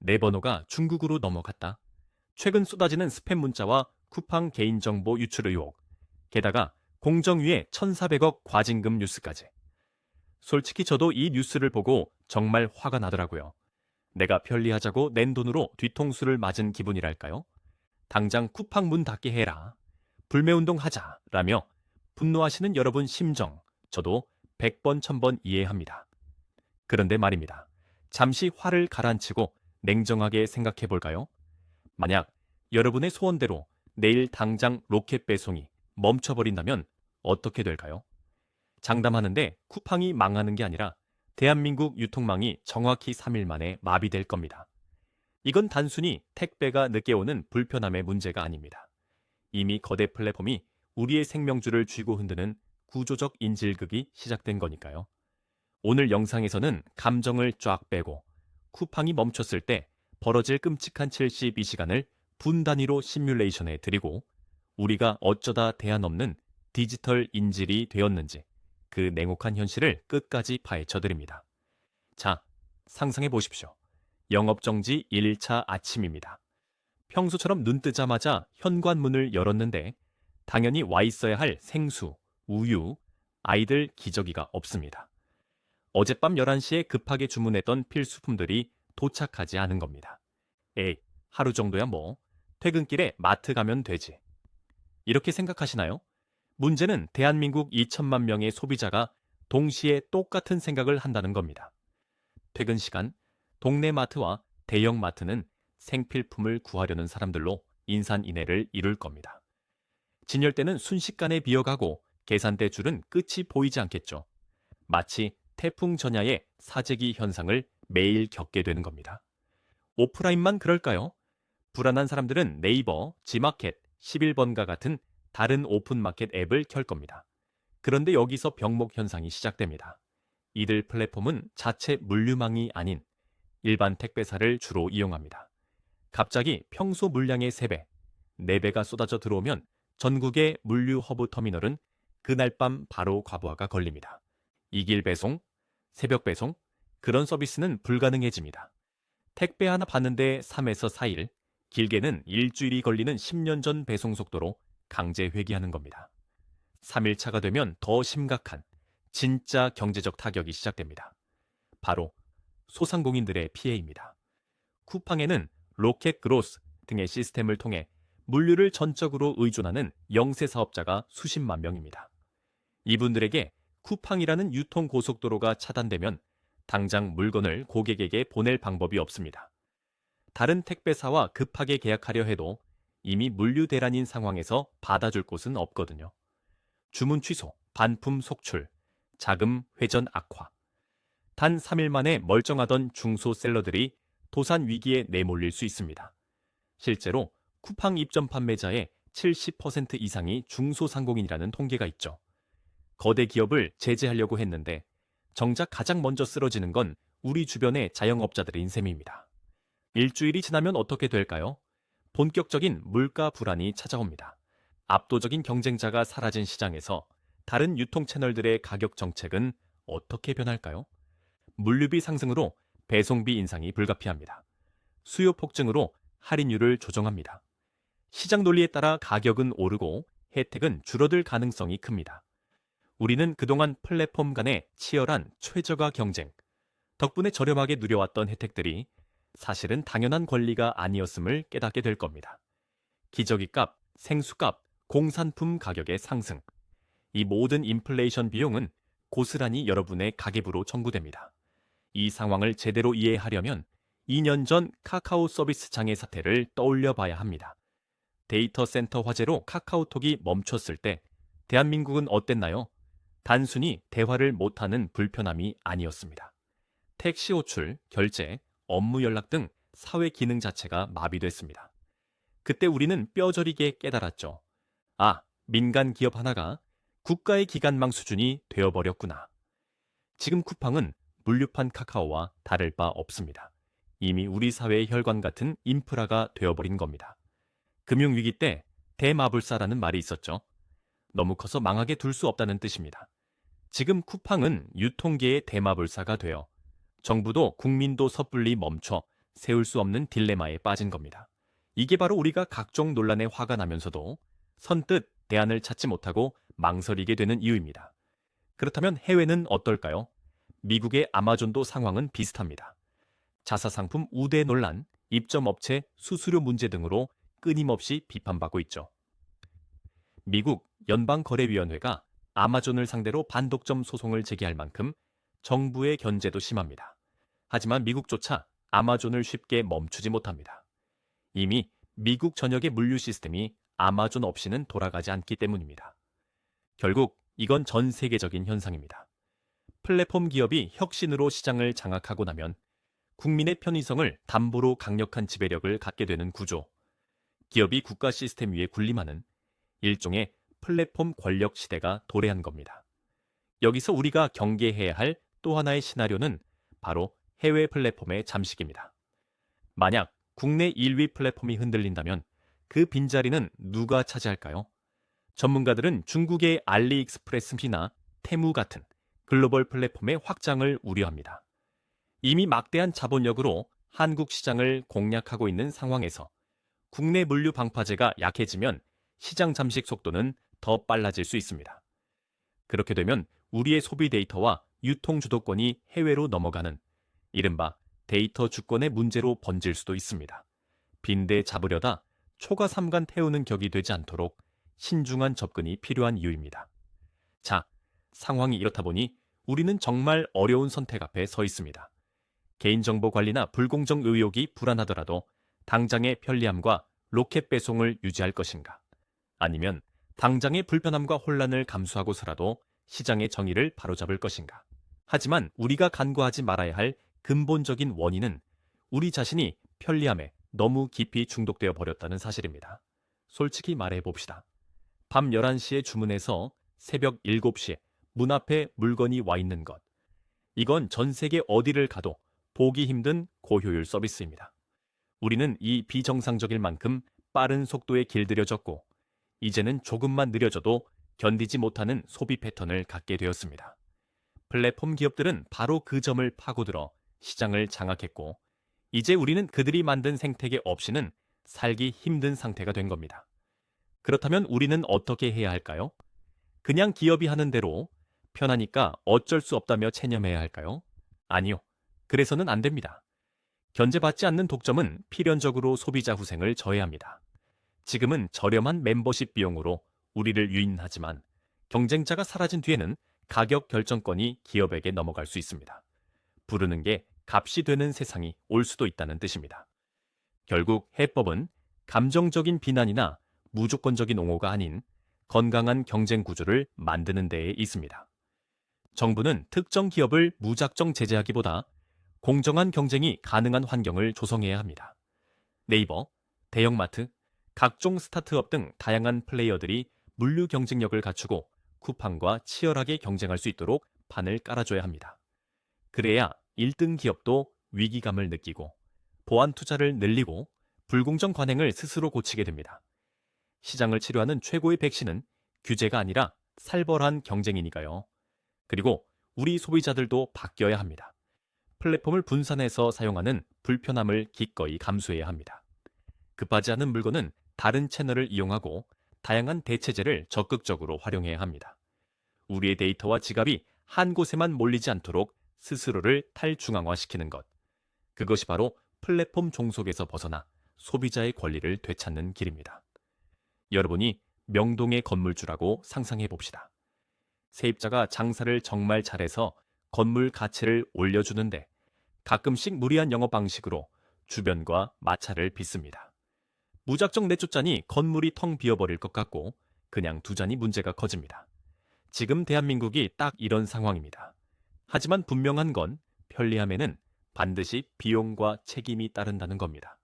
내 번호가 중국으로 넘어갔다. 최근 쏟아지는 스팸 문자와 쿠팡 개인정보 유출 의혹. 게다가 공정위의 1,400억 과징금 뉴스까지. 솔직히 저도 이 뉴스를 보고 정말 화가 나더라고요. 내가 편리하자고 낸 돈으로 뒤통수를 맞은 기분이랄까요? 당장 쿠팡 문 닫게 해라. 불매운동 하자. 라며 분노하시는 여러분 심정, 저도 100번, 1000번 이해합니다. 그런데 말입니다. 잠시 화를 가라앉히고 냉정하게 생각해 볼까요? 만약 여러분의 소원대로 내일 당장 로켓 배송이 멈춰버린다면 어떻게 될까요? 장담하는데 쿠팡이 망하는 게 아니라 대한민국 유통망이 정확히 3일 만에 마비될 겁니다. 이건 단순히 택배가 늦게 오는 불편함의 문제가 아닙니다. 이미 거대 플랫폼이 우리의 생명줄을 쥐고 흔드는 구조적 인질극이 시작된 거니까요. 오늘 영상에서는 감정을 쫙 빼고 쿠팡이 멈췄을 때 벌어질 끔찍한 72시간을 분 단위로 시뮬레이션해 드리고 우리가 어쩌다 대안 없는 디지털 인질이 되었는지 그 냉혹한 현실을 끝까지 파헤쳐 드립니다. 자, 상상해 보십시오. 영업정지 1차 아침입니다. 평소처럼 눈 뜨자마자 현관문을 열었는데 당연히 와 있어야 할 생수, 우유, 아이들 기저귀가 없습니다. 어젯밤 11시에 급하게 주문했던 필수품들이 도착하지 않은 겁니다. 에이, 하루 정도야 뭐. 퇴근길에 마트 가면 되지. 이렇게 생각하시나요? 문제는 대한민국 2천만 명의 소비자가 동시에 똑같은 생각을 한다는 겁니다. 퇴근 시간, 동네 마트와 대형 마트는 생필품을 구하려는 사람들로 인산인해를 이룰 겁니다. 진열대는 순식간에 비어가고 계산대 줄은 끝이 보이지 않겠죠. 마치 태풍 전야의 사재기 현상을 매일 겪게 되는 겁니다. 오프라인만 그럴까요? 불안한 사람들은 네이버, 지마켓, 11번가 같은 다른 오픈마켓 앱을 켤 겁니다. 그런데 여기서 병목 현상이 시작됩니다. 이들 플랫폼은 자체 물류망이 아닌 일반 택배사를 주로 이용합니다. 갑자기 평소 물량의 3배, 4배가 쏟아져 들어오면 전국의 물류 허브 터미널은 그날 밤 바로 과부하가 걸립니다. 이길 배송, 새벽 배송, 그런 서비스는 불가능해집니다. 택배 하나 받는데 3에서 4일, 길게는 일주일이 걸리는 10년 전 배송 속도로 강제 회귀하는 겁니다. 3일차가 되면 더 심각한 진짜 경제적 타격이 시작됩니다. 바로 소상공인들의 피해입니다. 쿠팡에는 로켓 그로스 등의 시스템을 통해 물류를 전적으로 의존하는 영세 사업자가 수십만 명입니다. 이분들에게 쿠팡이라는 유통 고속도로가 차단되면 당장 물건을 고객에게 보낼 방법이 없습니다. 다른 택배사와 급하게 계약하려 해도 이미 물류 대란인 상황에서 받아줄 곳은 없거든요. 주문 취소, 반품 속출, 자금 회전 악화. 단 3일 만에 멀쩡하던 중소셀러들이 도산 위기에 내몰릴 수 있습니다. 실제로 쿠팡 입점 판매자의 70% 이상이 중소상공인이라는 통계가 있죠. 거대 기업을 제재하려고 했는데 정작 가장 먼저 쓰러지는 건 우리 주변의 자영업자들인 셈입니다. 일주일이 지나면 어떻게 될까요? 본격적인 물가 불안이 찾아옵니다. 압도적인 경쟁자가 사라진 시장에서 다른 유통 채널들의 가격 정책은 어떻게 변할까요? 물류비 상승으로 배송비 인상이 불가피합니다. 수요 폭증으로 할인율을 조정합니다. 시장 논리에 따라 가격은 오르고 혜택은 줄어들 가능성이 큽니다. 우리는 그동안 플랫폼 간의 치열한 최저가 경쟁, 덕분에 저렴하게 누려왔던 혜택들이 사실은 당연한 권리가 아니었음을 깨닫게 될 겁니다. 기저귀값, 생수값, 공산품 가격의 상승, 이 모든 인플레이션 비용은 고스란히 여러분의 가계부로 청구됩니다. 이 상황을 제대로 이해하려면 2년 전 카카오 서비스 장애 사태를 떠올려 봐야 합니다. 데이터 센터 화재로 카카오톡이 멈췄을 때 대한민국은 어땠나요? 단순히 대화를 못하는 불편함이 아니었습니다. 택시 호출, 결제, 업무 연락 등 사회 기능 자체가 마비됐습니다. 그때 우리는 뼈저리게 깨달았죠. 아, 민간 기업 하나가 국가의 기관망 수준이 되어버렸구나. 지금 쿠팡은 물류판 카카오와 다를 바 없습니다. 이미 우리 사회의 혈관 같은 인프라가 되어버린 겁니다. 금융위기 때 대마불사라는 말이 있었죠. 너무 커서 망하게 둘 수 없다는 뜻입니다. 지금 쿠팡은 유통계의 대마불사가 되어 정부도 국민도 섣불리 멈춰 세울 수 없는 딜레마에 빠진 겁니다. 이게 바로 우리가 각종 논란에 화가 나면서도 선뜻 대안을 찾지 못하고 망설이게 되는 이유입니다. 그렇다면 해외는 어떨까요? 미국의 아마존도 상황은 비슷합니다. 자사상품 우대 논란, 입점업체 수수료 문제 등으로 끊임없이 비판받고 있죠. 미국 연방거래위원회가 아마존을 상대로 반독점 소송을 제기할 만큼 정부의 견제도 심합니다. 하지만 미국조차 아마존을 쉽게 멈추지 못합니다. 이미 미국 전역의 물류 시스템이 아마존 없이는 돌아가지 않기 때문입니다. 결국 이건 전 세계적인 현상입니다. 플랫폼 기업이 혁신으로 시장을 장악하고 나면 국민의 편의성을 담보로 강력한 지배력을 갖게 되는 구조, 기업이 국가 시스템 위에 군림하는 일종의 플랫폼 권력 시대가 도래한 겁니다. 여기서 우리가 경계해야 할 또 하나의 시나리오는 바로 해외 플랫폼의 잠식입니다. 만약 국내 1위 플랫폼이 흔들린다면 그 빈자리는 누가 차지할까요? 전문가들은 중국의 알리익스프레스나 테무 같은 글로벌 플랫폼의 확장을 우려합니다. 이미 막대한 자본력으로 한국 시장을 공략하고 있는 상황에서 국내 물류 방파제가 약해지면 시장 잠식 속도는 더 빨라질 수 있습니다. 그렇게 되면 우리의 소비 데이터와 유통 주도권이 해외로 넘어가는 이른바 데이터 주권의 문제로 번질 수도 있습니다. 빈대 잡으려다 초가 삼간 태우는 격이 되지 않도록 신중한 접근이 필요한 이유입니다. 자, 상황이 이렇다 보니 우리는 정말 어려운 선택 앞에 서 있습니다. 개인정보 관리나 불공정 의혹이 불안하더라도 당장의 편리함과 로켓 배송을 유지할 것인가? 아니면 당장의 불편함과 혼란을 감수하고서라도 시장의 정의를 바로잡을 것인가? 하지만 우리가 간과하지 말아야 할 근본적인 원인은 우리 자신이 편리함에 너무 깊이 중독되어 버렸다는 사실입니다. 솔직히 말해 봅시다. 밤 11시에 주문해서 새벽 7시에 문 앞에 물건이 와 있는 것. 이건 전 세계 어디를 가도 보기 힘든 고효율 서비스입니다. 우리는 이 비정상적일 만큼 빠른 속도에 길들여졌고 이제는 조금만 느려져도 견디지 못하는 소비 패턴을 갖게 되었습니다. 플랫폼 기업들은 바로 그 점을 파고들어 시장을 장악했고 이제 우리는 그들이 만든 생태계 없이는 살기 힘든 상태가 된 겁니다. 그렇다면 우리는 어떻게 해야 할까요? 그냥 기업이 하는 대로 편하니까 어쩔 수 없다며 체념해야 할까요? 아니요. 그래서는 안 됩니다. 견제받지 않는 독점은 필연적으로 소비자 후생을 저해합니다. 지금은 저렴한 멤버십 비용으로 우리를 유인하지만 경쟁자가 사라진 뒤에는 가격 결정권이 기업에게 넘어갈 수 있습니다. 부르는 게 값이 되는 세상이 올 수도 있다는 뜻입니다. 결국 해법은 감정적인 비난이나 무조건적인 옹호가 아닌 건강한 경쟁 구조를 만드는 데에 있습니다. 정부는 특정 기업을 무작정 제재하기보다 공정한 경쟁이 가능한 환경을 조성해야 합니다. 네이버, 대형마트, 각종 스타트업 등 다양한 플레이어들이 물류 경쟁력을 갖추고 쿠팡과 치열하게 경쟁할 수 있도록 판을 깔아줘야 합니다. 그래야 1등 기업도 위기감을 느끼고 보안 투자를 늘리고 불공정 관행을 스스로 고치게 됩니다. 시장을 치료하는 최고의 백신은 규제가 아니라 살벌한 경쟁이니까요. 그리고 우리 소비자들도 바뀌어야 합니다. 플랫폼을 분산해서 사용하는 불편함을 기꺼이 감수해야 합니다. 급하지 않은 물건은 다른 채널을 이용하고 다양한 대체제를 적극적으로 활용해야 합니다. 우리의 데이터와 지갑이 한 곳에만 몰리지 않도록 스스로를 탈중앙화시키는 것. 그것이 바로 플랫폼 종속에서 벗어나 소비자의 권리를 되찾는 길입니다. 여러분이 명동의 건물주라고 상상해 봅시다. 세입자가 장사를 정말 잘해서 건물 가치를 올려주는데 가끔씩 무리한 영업 방식으로 주변과 마찰을 빚습니다. 무작정 내쫓자니 건물이 텅 비어버릴 것 같고 그냥 두자니 문제가 커집니다. 지금 대한민국이 딱 이런 상황입니다. 하지만 분명한 건 편리함에는 반드시 비용과 책임이 따른다는 겁니다.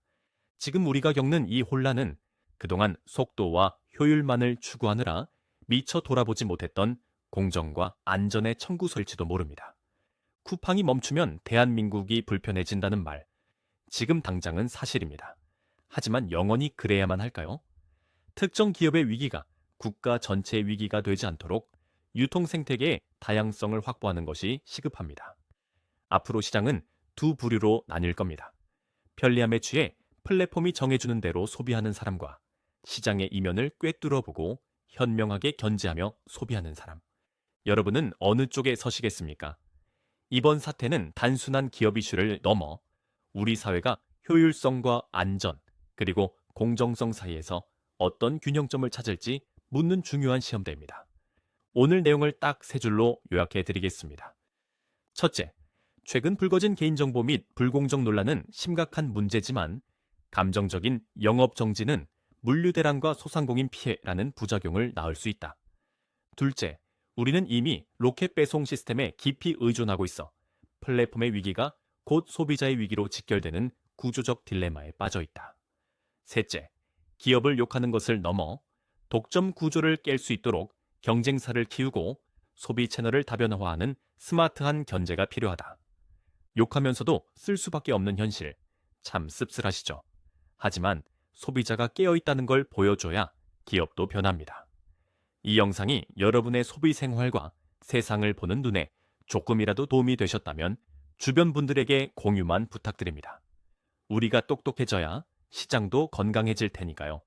지금 우리가 겪는 이 혼란은 그동안 속도와 효율만을 추구하느라 미처 돌아보지 못했던 공정과 안전의 청구서일지도 모릅니다. 쿠팡이 멈추면 대한민국이 불편해진다는 말, 지금 당장은 사실입니다. 하지만 영원히 그래야만 할까요? 특정 기업의 위기가 국가 전체의 위기가 되지 않도록 유통 생태계의 다양성을 확보하는 것이 시급합니다. 앞으로 시장은 두 부류로 나뉠 겁니다. 편리함에 취해 플랫폼이 정해주는 대로 소비하는 사람과 시장의 이면을 꿰뚫어보고 현명하게 견제하며 소비하는 사람. 여러분은 어느 쪽에 서시겠습니까? 이번 사태는 단순한 기업 이슈를 넘어 우리 사회가 효율성과 안전, 그리고 공정성 사이에서 어떤 균형점을 찾을지 묻는 중요한 시험대입니다. 오늘 내용을 딱 세 줄로 요약해 드리겠습니다. 첫째, 최근 불거진 개인정보 및 불공정 논란은 심각한 문제지만 감정적인 영업 정지는 물류대란과 소상공인 피해라는 부작용을 낳을 수 있다. 둘째, 우리는 이미 로켓 배송 시스템에 깊이 의존하고 있어 플랫폼의 위기가 곧 소비자의 위기로 직결되는 구조적 딜레마에 빠져 있다. 셋째, 기업을 욕하는 것을 넘어 독점 구조를 깰 수 있도록 경쟁사를 키우고 소비 채널을 다변화하는 스마트한 견제가 필요하다. 욕하면서도 쓸 수밖에 없는 현실, 참 씁쓸하시죠? 하지만 소비자가 깨어있다는 걸 보여줘야 기업도 변합니다. 이 영상이 여러분의 소비 생활과 세상을 보는 눈에 조금이라도 도움이 되셨다면 주변 분들에게 공유만 부탁드립니다. 우리가 똑똑해져야 시장도 건강해질 테니까요.